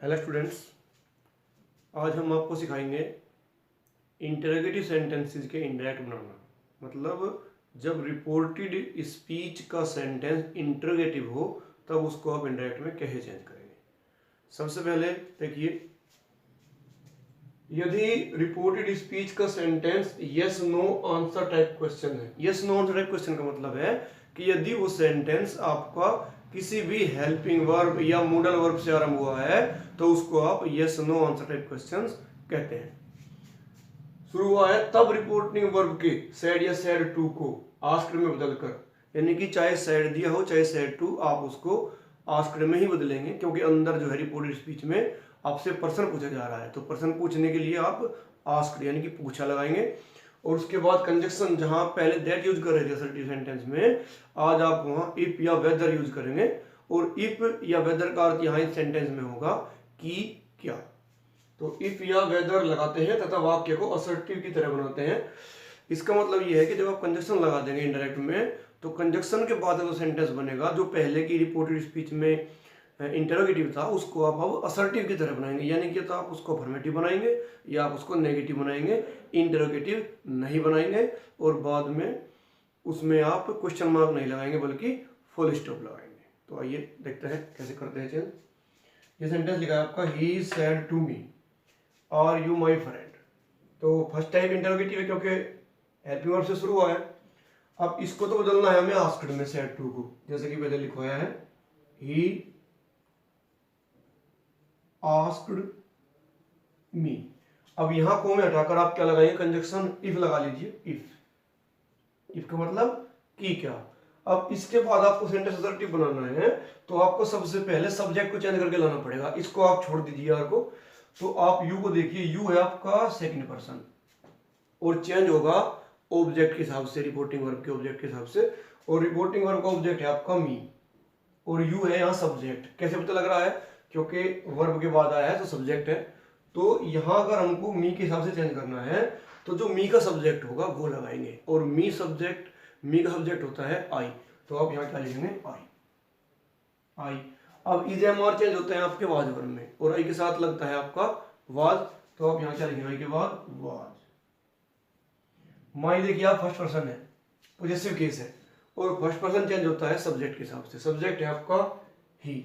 Hello students, आज हम आपको सिखाएंगे इंटरोगेटिव सेंटेंसेस के इंडायरेक्ट बनाना। मतलब जब रिपोर्टेड स्पीच का सेंटेंस इंटरोगेटिव हो तब उसको आप इंडायरेक्ट में कैसे चेंज करेंगे। सबसे पहले देखिए, यदि रिपोर्टेड स्पीच का sentence yes no answer type question है, yes no answer type question का मतलब है कि यदि वो सेंटेंस आपका किसी भी हेल्पिंग वर्ब या मोडल वर्ब से आरंभ हुआ है तो उसको आप yes no answer type questions कहते हैं। शुरू हुआ है तब रिपोर्टिंग वर्ब के सैड या सैड टू को आस्क्ड में बदलकर, यानी कि चाहे सैड दिया हो चाहे सैड टू, आप उसको आस्क्ड में ही बदलेंगे, क्योंकि अंदर जो है रिपोर्टेड स्पीच में आपसे पर्सन पूछा जा रहा है, तो पर्सन पूछने के लिए आप आस्क्ड यानी कि पूछा लगाएंगे। और उसके बाद कंजक्शन, जहां पहले दैट यूज कर रहे थे असर्टिव सेंटेंस में, आज आप वहां इफ या वेदर यूज करेंगे। और इफ या वेदर का अर्थ यहाँ इस सेंटेंस में होगा कि क्या। तो इफ या वेदर लगाते हैं तथा वाक्य को असर्टिव की तरह बनाते हैं। इसका मतलब यह है कि जब आप कंजक्शन लगा देंगे इंडायरेक्ट में, तो कंजक्शन के बाद जो सेंटेंस बनेगा जो पहले की रिपोर्टेड स्पीच में इंटरोगेटिव था उसको आप अब असर्टिव की तरह बनाएंगे, यानी कि तो आप उसको अफर्मेटिव बनाएंगे या आप उसको नेगेटिव बनाएंगे, इंटरोगेटिव नहीं बनाएंगे। और बाद में उसमें आप क्वेश्चन मार्क नहीं लगाएंगे बल्कि फुल स्टॉप लगाएंगे। तो आइए देखते हैं कैसे करते हैं चेंज। ये सेंटेंस लिखा है आपका, he said to me are you my friend. तो फर्स्ट टाइप इंटरोगेटिव है क्योंकि हेल्पिंग वर्ब से शुरू हुआ है। अब इसको तो बदलना है हमें आस्क्ड में सेड टू को, जैसे कि पहले लिखवाया है, ही आस्क्ड मी। अब यहां को में हटाकर आप क्या लगाएंगे, कंजक्शन इफ लगा लीजिए। इफ का मतलब कि क्या। अब इसके बाद आपको सेंटेंस असर्टिव बनाना है तो आपको सबसे पहले सब्जेक्ट को चेंज करके लाना पड़ेगा। इसको आप छोड़ दीजिए आर को, तो आप यू को देखिए, यू है आपका सेकंड पर्सन और चेंज होगा ऑब्जेक्ट के हिसाब से, रिपोर्टिंग वर्ब के ऑब्जेक्ट के हिसाब से। और रिपोर्टिंग वर्ब का ऑब्जेक्ट है आपका मी और यू है यहाँ सब्जेक्ट। कैसे पता लग रहा है, क्योंकि वर्ब के बाद आया है तो सब्जेक्ट है। तो यहां अगर हमको मी के हिसाब से चेंज करना है तो जो मी का सब्जेक्ट होगा वो लगाएंगे, और मी का सब्जेक्ट होता है आई। तो आप यहाँ क्या लिखेंगे, आई। अब इज एम आर चेंज होते हैं आपके वाज वर्ब में, और आई के साथ लगता है आपका वाज, तो आप यहाँ क्या लिखेंगे, आई के बाद वाज। माई देखिए आप फर्स्ट पर्सन है, पॉजेसिव केस है, और फर्स्ट पर्सन चेंज होता है सब्जेक्ट के हिसाब से। सब्जेक्ट है आपका ही।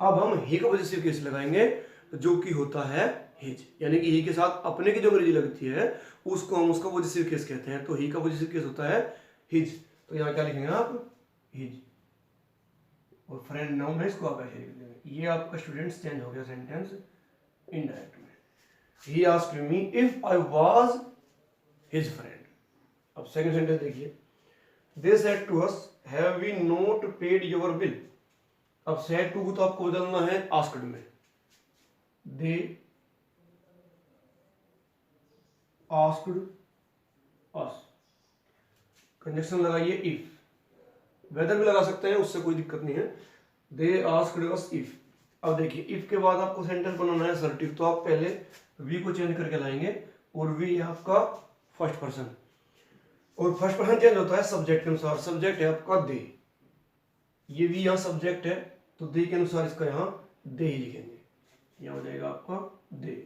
अब हम ही का पॉजेसिव केस लगाएंगे जो कि होता है हिज, यानी कि ही के साथ अपने की जो अंग्रेजी लगती है उसको हम उसका पॉजेसिव केस कहते हैं। तो ही का पॉजेसिव केस होता है हिज, तो यहाँ क्या लिखेंगे आप, हिज। और फ्रेंड नाउन है, इसको आप ऐसे लिख देंगे। ये आपका स्टूडेंट्स चेंज हो गया सेंटेंस इनडायरेक्ट में। He asked me if I was his friend. अब सेकंड सेंटेंस देखिए, they said to us have we not paid your bill. अब सेड टू को तो आपको बदलना है आस्क्ड में, दे आस्क्ड अस। कंजक्शन लगाइए इफ, वेदर भी लगा सकते हैं, उससे कोई दिक्कत नहीं है। They asked us if. अब देखिए इफ के बाद आपको सेंटेंस बनाना है असर्टिव, तो आप पहले वी को चेंज करके लाएंगे, और वी है आपका फर्स्ट पर्सन, और फर्स्ट पर्सन चेंज होता है सब्जेक्ट के अनुसार। सब्जेक्ट है आपका दे, ये भी यहाँ सब्जेक्ट है तो दे के अनुसार इसका यहाँ दे ही लिखेंगे, यहाँ हो जाएगा आपका दे।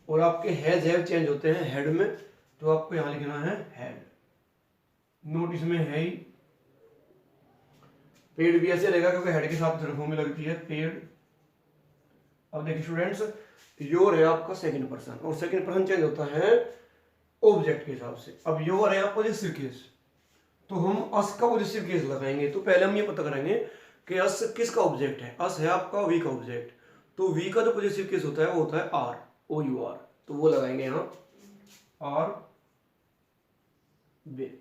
और आपके हैज हैव चेंज होते हैं हेड में, तो आपको यहाँ लिखना है हैड। नोटिस में है ही। पेड भी ऐसे रहेगा क्योंकि हेड के साथ जरफों में लगती है, पेड। अब देखिए स्टूडेंट्स, योर है आपका सेकंड पर्सन, और सेकंड पर्सन चेंज होता है ऑब्जेक्ट के हिसाब से। अब योर है आपका पॉजेसिव केस, तो हम अस का पॉजेसिव केस लगाएंगे। तो पहले हम ये पता करेंगे कि अस किसका ऑब्जेक्ट है। अस है आपका वी का ऑब्जेक्ट, तो वी का जो पॉजेसिव केस होता है वो होता है आर, ओ यू आर, तो वो लगाएंगे यहाँ आर बे।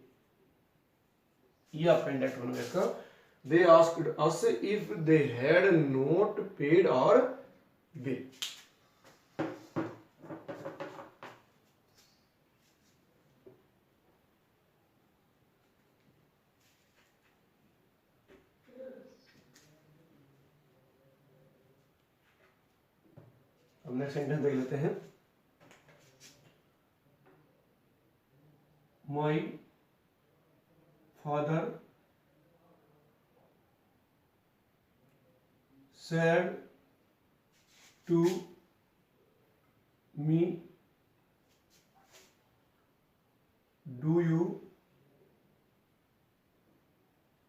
ये आपका इंडेक्ट बन गया। They asked us if they had not paid our bill. अब नेक्स्ट सेंटेंस देख लेते हैं, my father said to me, do you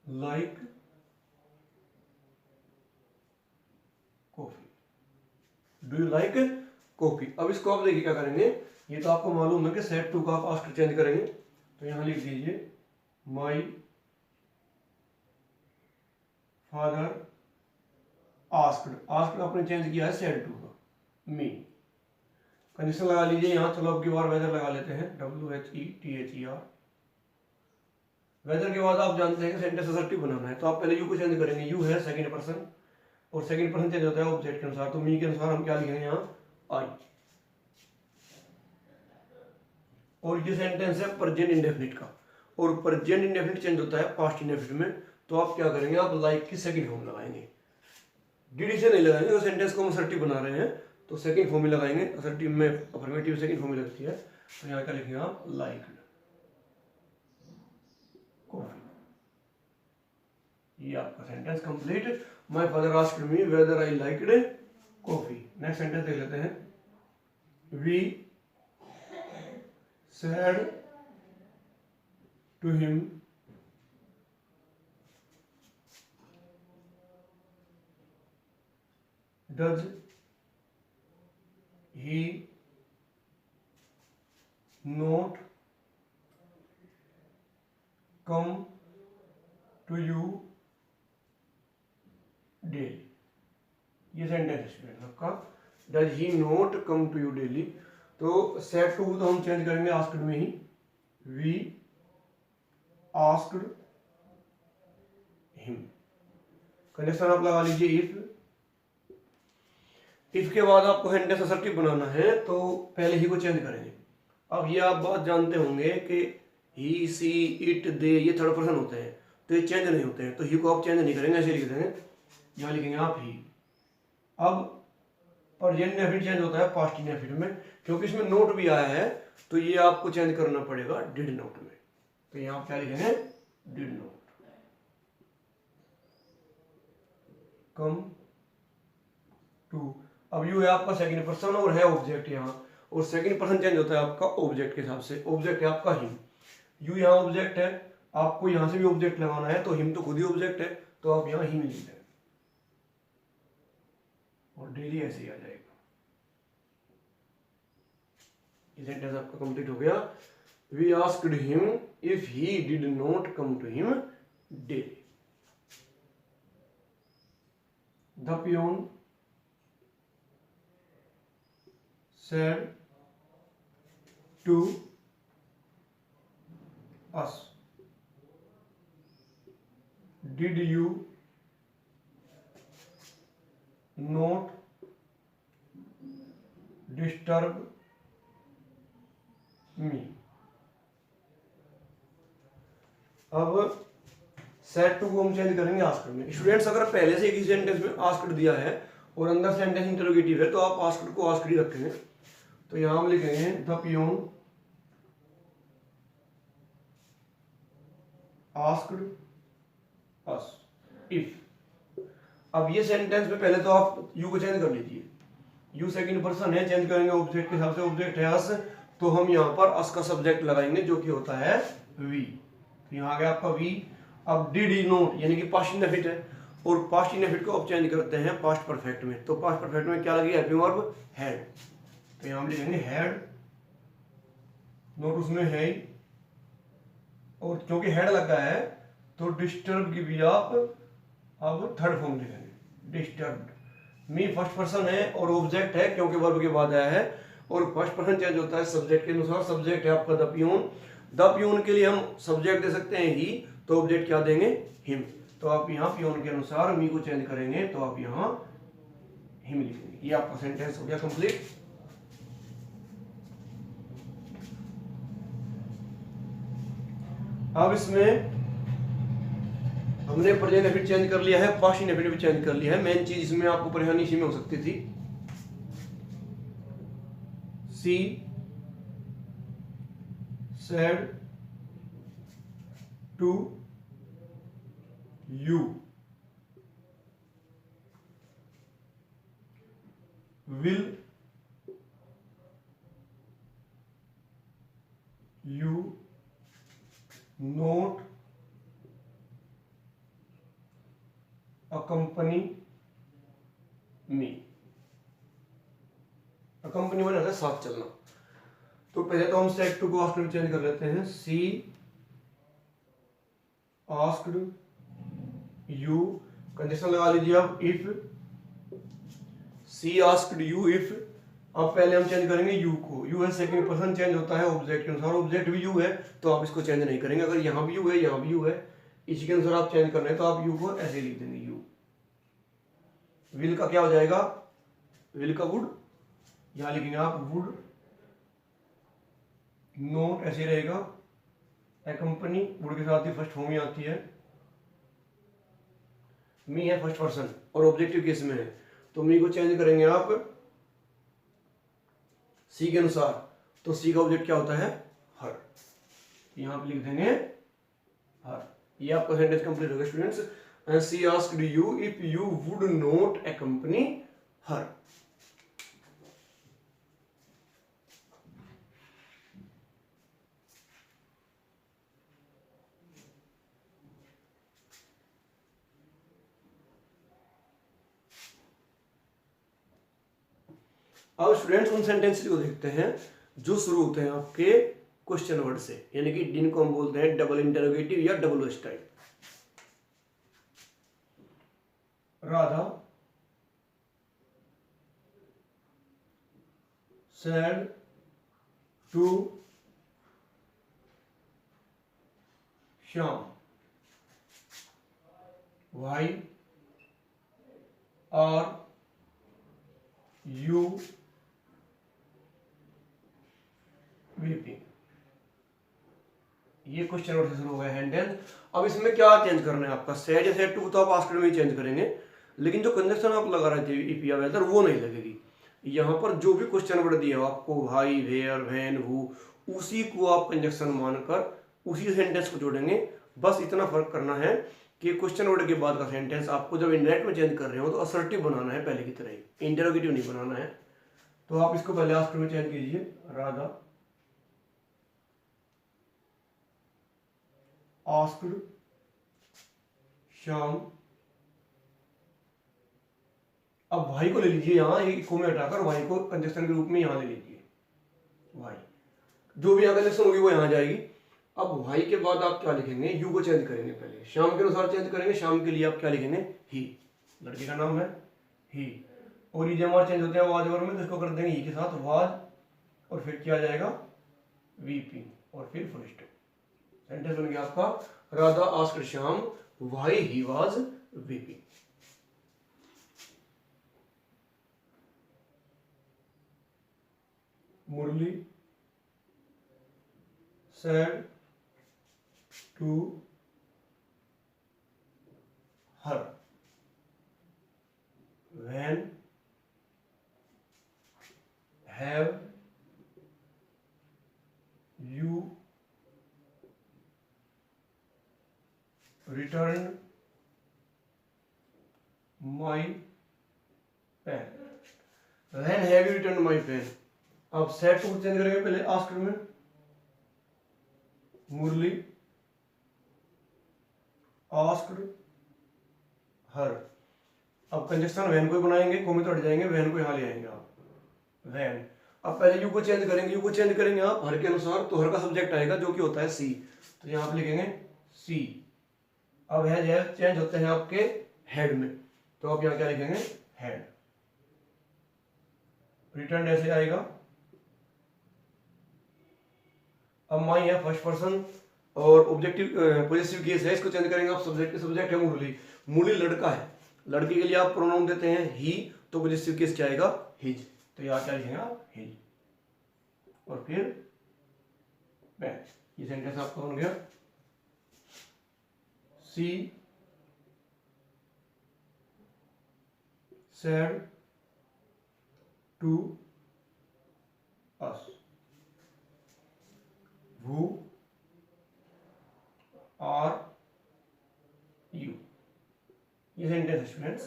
like coffee, do you like coffee. अब इसको आप देखिए क्या करेंगे, ये तो आपको मालूम है कि सेट टू का आप आस्क्ड चेंज करेंगे, तो यहां लिख दीजिए माई फादर आस्क्ड, आस्क्ड आपने चेंज किया है सेट टू का, मी। कंडीशन लगा लीजिए यहां, चलो अब की बार वेदर लगा लेते हैं, WHETHER। वेदर के बाद आप जानते हैं कि सेंटेंस असर्टिव बनाना है, तो आप पहले यू को चेंज करेंगे, यू है सेकंड पर्सन, और सेकंड पर्सन चेंज होता है ऑब्जेक्ट के अनुसार, तो मी के अनुसार हम क्या लिखेंगे यहाँ, आई। और ये सेंटेंस है प्रेजेंट इंडेफिनिट का, और प्रेजेंट इंडेफिनिट चेंज होता है पास्ट इंडेफिनिट में, तो आप क्या करेंगे, आप लाइक की सेकंड फॉर्म लगाएंगे, डीडी से नहीं लगाएंगे, तो सेंटेंस को हम असर्टिव बना रहे हैं तो सेकंड फॉर्म में लगाएंगे, असर्टिव में अफर्मेटिव सेकंड फॉर्म में लगती है, तो यहाँ क्या लिखेंगे आप, लाइक कॉफी। ये आपका sentence complete, my father asked me whether I liked coffee. Next sentence देख लेते हैं, we said to him does he not come to you daily. ये सेंटेंस है स्टूडेंट आपका, does he not come to you daily. तो said to तो हम change करेंगे आस्क्ड में ही, वी आस्क्ड हिम। कंडीशन आप लगा लीजिए इफ के बाद आपको सेंटेंस असर्टिव बनाना है तो पहले ही को चेंज करेंगे। अब ये आप बात जानते होंगे कि ही, सी, इट, दे ये थर्ड पर्सन होते हैं, तो ये चेंज नहीं होते हैं, तो ही को आप चेंज नहीं करेंगे, ऐसे लिख देंगे, यहाँ लिखेंगे आप ही। अब प्रेजेंट इंडेफिनिट चेंज होता है पास्ट इंडेफिनिट में, क्योंकि इसमें नोट भी आया है तो ये आपको चेंज करना पड़ेगा डिड नोट में, तो यहाँ क्या लिखेंगे, डिड नोट कम टू। अब यू है आपका सेकंड पर्सन और है ऑब्जेक्ट यहाँ, और सेकंड पर्सन चेंज होता है आपका ऑब्जेक्ट के हिसाब से, ऑब्जेक्ट है आपका हिम, यू यहाँ ऑब्जेक्ट है, आपको यहाँ से भी ऑब्जेक्ट लगाना है, तो हिम तो खुद ही ऑब्जेक्ट है, तो आप यहाँ हिम लिख दें और डेली ऐसे ही आ जाएगा। ये सेंटेंस आपका कंप्लीट हो गया, we asked him if he did not come to him daily. The peon said to us, did you not disturb me। अब सेट टू को हम चेंज करेंगे आस्क्ड में। स्टूडेंट्स अगर पहले से एक ही सेंटेंस में आस्क्ड दिया है और अंदर सेंटेंस इंटरोगेटिव है तो आप आस्क्ड को आस्क्ड ही रखेंगे, तो यहां हम लिखेंगे the peon asked us if. अब ये सेंटेंस में पहले तो आप यू को चेंज कर लीजिए, यू सेकंड पर्सन है, चेंज करेंगे ऑब्जेक्ट के हिसाब से, ऑब्जेक्ट है अस, तो हम यहाँ पर अस का सब्जेक्ट लगाएंगे जो कि होता है वी, तो यहाँ आ गया आपका वी। अब डिड ही नोट यानी कि पास्ट इंडेफिनिट है, और पास्ट इंडेफिनिट को अब चेंज करते हैं पास्ट परफेक्ट में, तो पास्ट परफेक्ट में क्या लगेगा, हेल्पिंग वर्ब हैड, तो यहाँ हम लिखेंगे हैड, नोट उसमें है ही, और क्योंकि हेड लगा है तो डिस्टर्ब की भी आप अब थर्ड फॉर्म लिखेंगे, डिस्टर्ब्ड। मी फर्स्ट पर्सन है और ऑब्जेक्ट है क्योंकि वर्ब के बाद आया है, और फर्स्ट पर्सन चेंज होता है सब्जेक्ट के अनुसार, सब्जेक्ट है आपका द पियोन, द पियोन के लिए हम सब्जेक्ट दे सकते हैं ही, तो ऑब्जेक्ट क्या देंगे, हिम, तो आप यहाँ पियोन के अनुसार मी को चेंज करेंगे तो आप यहाँ हिम लिखेंगे। ये आपका सेंटेंस हो गया कंप्लीट। अब इसमें हमने प्रेजेंट इंडेफिनिट चेंज कर लिया है, पास्ट इंडेफिनिट भी चेंज कर लिया है, मेन चीज इसमें आपको परेशानी इसी में हो सकती थी, she said to you will you not accompany me? accompany माने होता है साथ चलना। तो पहले तो हम सेट टू को आस्क्ड में चेंज कर लेते हैं। सी आस्क्ड यू, कंडीशन लगा लीजिए आप, if she asked you if. अब पहले हम चेंज करेंगे यू को, यू है सेकंड पर्सन, चेंज होता है ऑब्जेक्ट के अनुसार, ऑब्जेक्ट भी यू है तो आप इसको चेंज नहीं करेंगे। अगर यहाँ भी यू है यहाँ भी यू है, इसी के अनुसार आप चेंज कर रहे हैं तो आप यू को ऐसे लिख देंगे। यू विल का क्या हो जाएगा, विल का वुड, यहां लिखेंगे आप वुड नोट, ऐसे रहेगा। एक्कम्पनी, वुड के साथ ही फर्स्ट फॉर्म ही आती है। मी है फर्स्ट पर्सन और ऑब्जेक्टिव केस में है तो मी को चेंज करेंगे आप सी के अनुसार, तो सी का ऑब्जेक्ट क्या होता है, हर। यहां पे लिख देंगे हर। ये आपका सेंटेंस कंप्लीट होगा students. And she asked you if you would not accompany her. अब स्टूडेंट्स उन सेंटेंसेस को देखते हैं जो शुरू होते हैं आपके क्वेश्चन वर्ड से, यानी कि जिनको हम बोलते हैं डबल इंटरोगेटिव या double west type. Radha said to Shyam, why are you weeping? ये क्वेश्चन वर्ड से शुरू हो गया सेंटेंस। अब इसमें क्या चेंज करना है आपका, सेड या सेड टू तो आप आस्क्ड में ही चेंज करेंगे, लेकिन जो कंजक्शन आप लगा रहे थे इफ या वेदर वो नहीं लगेगी। यहाँ पर जो भी क्वेश्चन वर्ड दिया हो आपको, भाई, वेयर, व्हेन, हु, उसी को आप कंजक्शन मानकर उसी सेंटेंस को जोड़ेंगे। बस इतना फर्क करना है कि क्वेश्चन वर्ड के बाद का सेंटेंस आपको जब इंडायरेक्ट में चेंज कर रहे हो तो असर्टिव बनाना है पहले की तरह ही, इंटरोगेटिव नहीं बनाना है। तो आप इसको पहले आस्क्ड में चेंज कीजिए। राधा आस्क्ड श्याम। अब भाई को ले लीजिए, यहाँ इको में हटाकर वाई को कंजक्शन के रूप में यहाँ ले लीजिए। वाई जो भी यहाँ कंजक्शन होगी वो यहाँ जाएगी। अब वाई के बाद आप क्या लिखेंगे, यू को चेंज करेंगे पहले, श्याम के अनुसार चेंज करेंगे। श्याम के लिए आप क्या लिखेंगे, ही, लड़के का नाम है ही। और ये जब हमारे चेंज होते हैं वाज वर्ब में तो इसको कर देंगे ही के साथ वाज, और फिर क्या जाएगा वीपिंग और फिर फुल स्टॉप। सेंटेंस बन गया आपका, Radha asked Shyam why he was weeping. Murli said to her, when have you returned my pen? When have you returned my pen? अब सेट टू चेंज करेंगे पहले आस्क्ड में। मुरली आस्क्ड हर। अब कंजक्शन वैन को बनाएंगे, कोमे तो हट जाएंगे, वैन को यहाँ ले आएंगे आप, वैन। अब पहले यू को चेंज करेंगे, यू को चेंज करेंगे आप हर के अनुसार, तो हर का सब्जेक्ट आएगा जो कि होता है सी, तो यहाँ आप लिखेंगे सी। अब है चेंज होते हैं आपके हेड में, तो आप यहाँ क्या लिखेंगे, हेड। रिटर्न ऐसे आएगा। अब माई है फर्स्ट पर्सन और ऑब्जेक्टिव पॉजिटिव केस है, इसको चेंज करेंगे आप, सब्जेक्ट है मुरली। मुरली लड़का है, लड़के के लिए आप प्रोनाउन देते हैं ही, तो पॉजिटिव केस क्या आएगा, हिज। तो यहाँ क्या लिखेंगे आप, हिज, और फिर बैक। ये सेंटेंस आपका बन गया। She said to us, who are you। ये सेंटेंस है स्टूडेंट्स।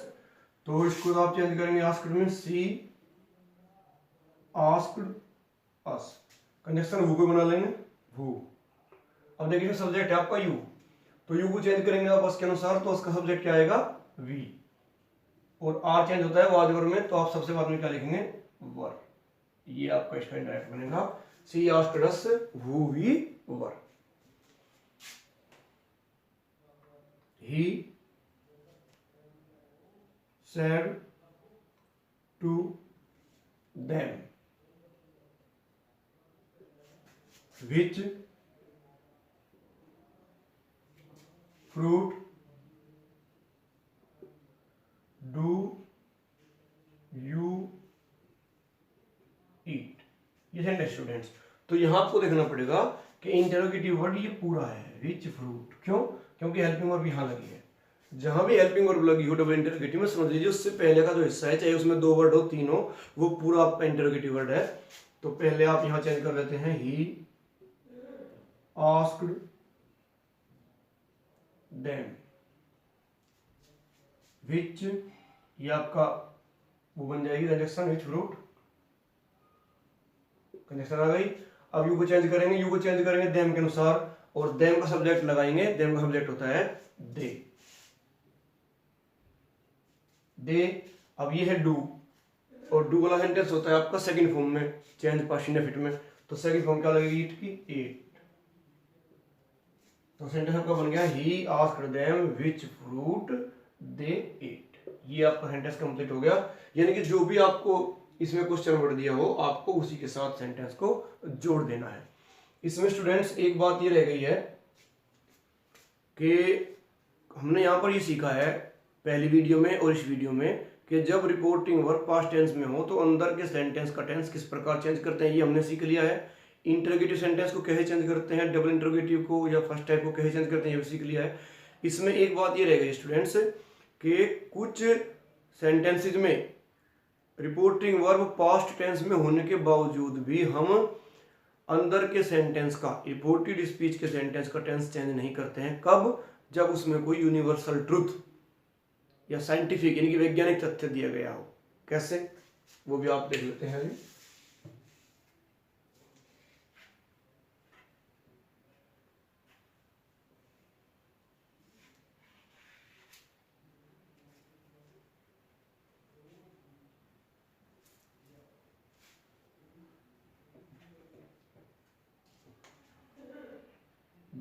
तो इसको आप चेंज करेंगे आस्क्ड में, सी आस्क्ड अस। कंजक्शन वू को बना लेंगे वू। अब देखिए सब्जेक्ट है आपका यू, तो यू को चेंज करेंगे आप अस के अनुसार, तो उसका सब्जेक्ट क्या आएगा वी, और आर चेंज होता है वाज वर में, तो आप सबसे बाद में क्या लिखेंगे वर। ये आपका इसका इंडायरेक्ट बनेगा she asked us who we were. He said to them which fruit do you eat। ये सेंटेंस स्टूडेंट्स, तो यहां आपको देखना पड़ेगा कि इंटरोगेटिव वर्ड ये पूरा है विच फ्रूट। क्यों? क्योंकि हेल्पिंग वर्ब यहां लगी है। जहां भी हेल्पिंग वर्ब लगी हो डबल इंटरोगेटिव में, समझ लीजिए उससे पहले का जो हिस्सा है, चाहे उसमें 2 वर्ड हो 3 हो, वो पूरा आपका इंटरोगेटिव वर्ड है। तो पहले आप यहां चेंज कर देते हैं ही आस्क्ड देम विच, ये आपका वो बन जाएगी कंजक्शन विच फ्रूट, कंजक्शन आ गई। अब यू को चेंज करेंगे, यू को चेंज करेंगे देम के अनुसार, और देम का सब्जेक्ट लगाएंगे, देम का सब्जेक्ट होता है दे, दे। अब ये है डू, और डू वाला सेंटेंस होता है आपका सेकंड फॉर्म में, चेंज पास्ट इंडेफिनिट में, तो सेकंड फॉर्म क्या लगेगी ईट की एट। तो सेंटेंस आपका बन गया he asked them which fruit they ate. ये आपका सेंटेंस कंप्लीट हो गया। यानी कि जो भी आपको इसमें क्वेश्चन वर्ड दिया हो, आपको उसी के साथ सेंटेंस को जोड़ देना है। इसमें स्टूडेंट्स एक बात ये रह गई है कि हमने यहां पर ये सीखा है पहली वीडियो में और इस वीडियो में, कि जब रिपोर्टिंग वर्ब पास्ट टेंस में हो तो अंदर के सेंटेंस का टेंस किस प्रकार चेंज करते हैं, ये हमने सीख लिया है। इंटरोगेटिव सेंटेंस को कैसे चेंज करते हैं, डबल इंटरोगेटिव को या फर्स्ट टाइप को कैसे चेंज करते हैं, ये भी सीख लिया है। इसमें एक बात ये रह गई स्टूडेंट्स कि कुछ सेंटेंसेज में रिपोर्टिंग वर्ब पास्ट टेंस में होने के बावजूद भी हम अंदर के सेंटेंस का, रिपोर्टेड स्पीच के सेंटेंस का टेंस चेंज नहीं करते हैं। कब? जब उसमें कोई यूनिवर्सल ट्रुथ या साइंटिफिक यानी कि वैज्ञानिक तथ्य दिया गया हो। कैसे? वो भी आप देख लेते हैं अभी।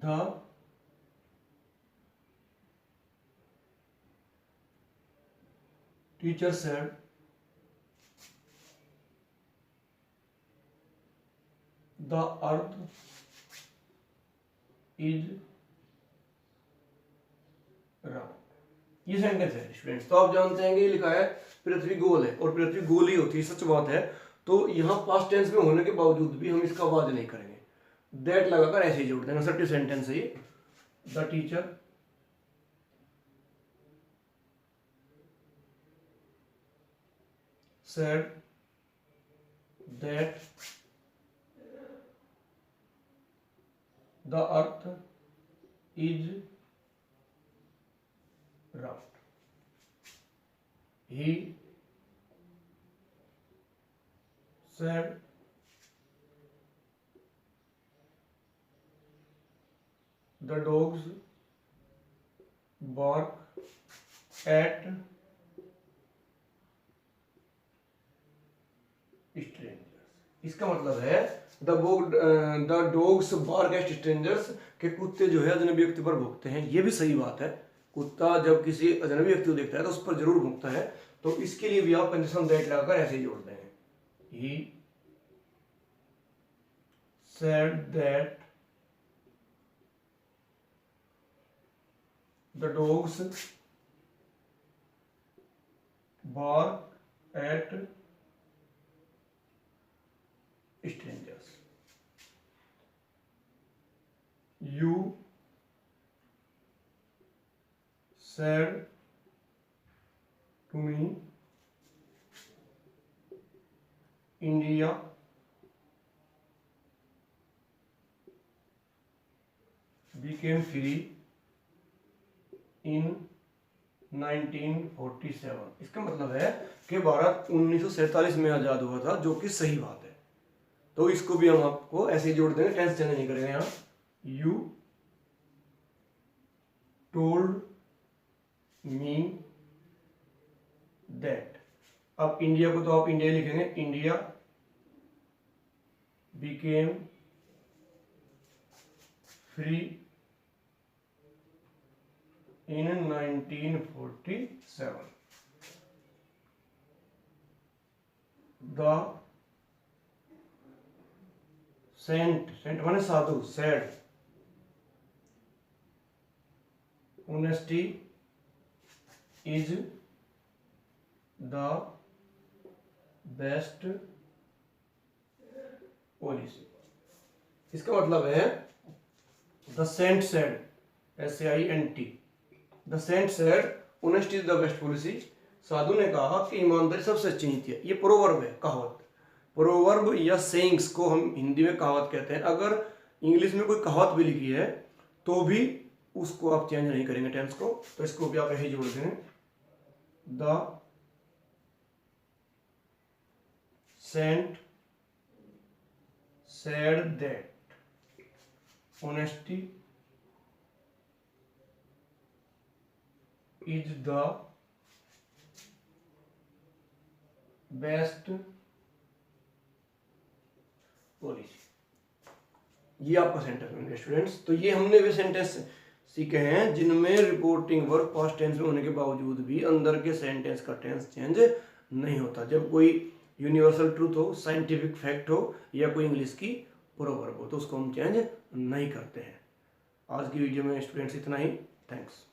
The teacher said the earth is round। ये सेंटेंस है स्टूडेंट्स। तो आप जानते हैं कि ये लिखा है पृथ्वी गोल है, और पृथ्वी गोल ही होती है, सच बात है। तो यहाँ पास्ट टेंस में होने के बावजूद भी हम इसका वाज नहीं करेंगे, दैट लगाकर ऐसे ही जोड़ देंगे। असर्टिव सेंटेंस है ये। The teacher said that the earth is round। He said the dogs bark at strangers. इसका मतलब है the dogs bark at strangers, के कुत्ते जो है अजनबी व्यक्ति पर भौंकते हैं। ये भी सही बात है, कुत्ता जब किसी अजनबी व्यक्ति को देखता है तो उस पर जरूर भौंकता है। तो इसके लिए भी आप कंडीशन दैट लगाकर ऐसे ही जोड़ देंगे। He said that the dogs bark at strangers। You said to me India became free in 1947। इसका मतलब है कि भारत 1947 में आजाद हुआ था, जो कि सही बात है। तो इसको भी हम आपको ऐसे ही जोड़ देंगे, टेंस चेंज नहीं करेंगे यहाँ। You told me that. अब इंडिया को तो आप इंडिया लिखेंगे, India became free in 1947. The saint माने साधु, said honesty is the best policy। इसका मतलब है the saint said, SAINT, the saint said honesty is the best policy. साधु ने कहा कि ईमानदारी सबसे अच्छी नीति है। ये प्रोवर्ब है, कहावत। प्रोवर्ब या सेइंग्स को हम हिंदी में कहावत कहते हैं। अगर इंग्लिश में कोई कहावत भी लिखी है तो भी उसको आप चेंज नहीं करेंगे टेंस को, तो इसको भी आप यही जोड़ देंगे, the saint said that honesty is the best policy. ये आपका सेंटेंस बन गया स्टूडेंट्स। तो ये हमने वे सेंटेंस सीखे हैं जिनमें रिपोर्टिंग वर्ब पास्ट टेंस में होने के बावजूद भी अंदर के सेंटेंस का टेंस चेंज नहीं होता। जब कोई यूनिवर्सल ट्रूथ हो, साइंटिफिक फैक्ट हो, या कोई इंग्लिश की प्रोवर्ब हो, तो उसको हम चेंज नहीं करते हैं। आज की वीडियो में स्टूडेंट्स इतना ही। थैंक्स।